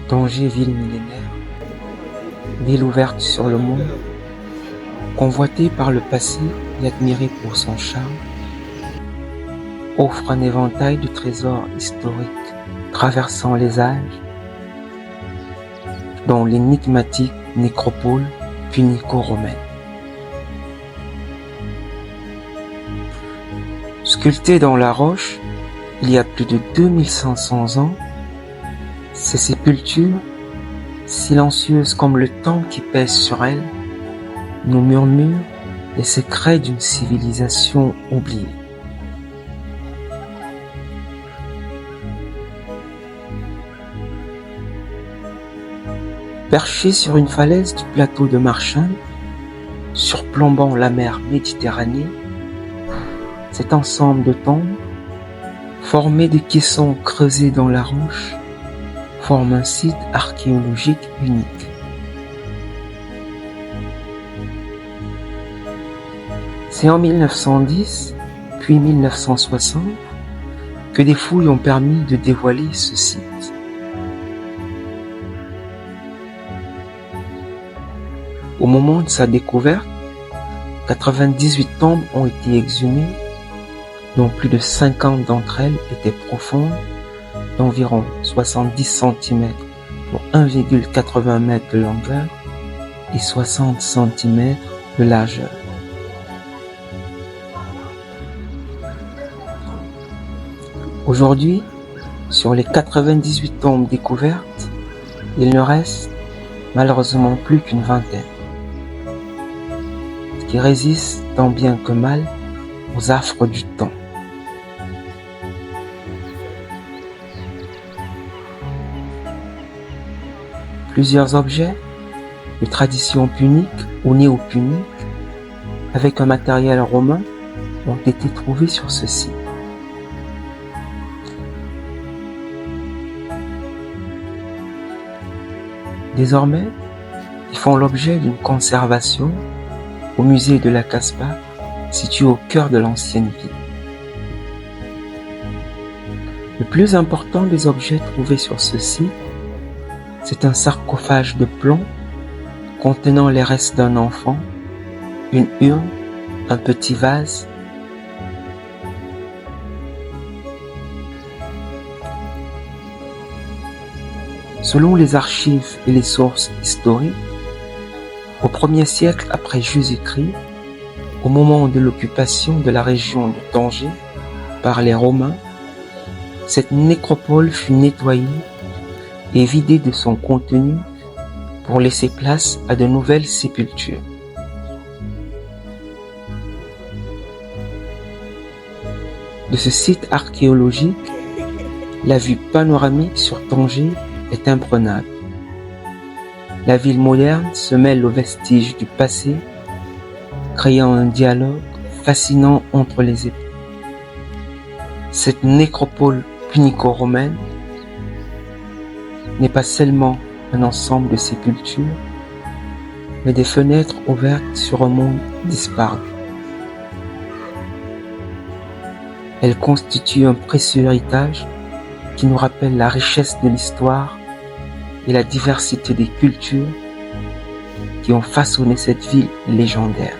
Tanger, ville millénaire, ville ouverte sur le monde, convoitée par le passé et admirée pour son charme, offre un éventail de trésors historiques traversant les âges, dont l'énigmatique nécropole punico-romaine. Sculptées dans la roche, il y a plus de 2500 ans, ces sépultures, silencieuses comme le temps qui pèse sur elles, nous murmurent les secrets d'une civilisation oubliée. Perché sur une falaise du plateau de Marchand, surplombant la mer Méditerranée, cet ensemble de tombes, formé de caissons creusés dans la roche, forme un site archéologique unique. C'est en 1910, puis 1960, que des fouilles ont permis de dévoiler ce site. Au moment de sa découverte, 98 tombes ont été exhumées, dont plus de 50 d'entre elles étaient profondes, d'environ 70 cm pour 1,80 m de longueur et 60 cm de largeur. Aujourd'hui, sur les 98 tombes découvertes, il ne reste malheureusement plus qu'une vingtaine, qui résistent tant bien que mal aux affres du temps. Plusieurs objets de tradition punique ou néo-punique avec un matériel romain ont été trouvés sur ce site. Désormais, ils font l'objet d'une conservation au musée de la Casbah, situé au cœur de l'ancienne ville. Le plus important des objets trouvés sur ce site, c'est un sarcophage de plomb contenant les restes d'un enfant, une urne, un petit vase. Selon les archives et les sources historiques, au 1er siècle après Jésus-Christ, au moment de l'occupation de la région de Tanger par les Romains, cette nécropole fut nettoyée et vidée de son contenu pour laisser place à de nouvelles sépultures. De ce site archéologique, la vue panoramique sur Tanger est imprenable. La ville moderne se mêle aux vestiges du passé, créant un dialogue fascinant entre les époques. Cette nécropole punico-romaine n'est pas seulement un ensemble de sépultures, mais des fenêtres ouvertes sur un monde disparu. Elle constitue un précieux héritage qui nous rappelle la richesse de l'histoire et la diversité des cultures qui ont façonné cette ville légendaire.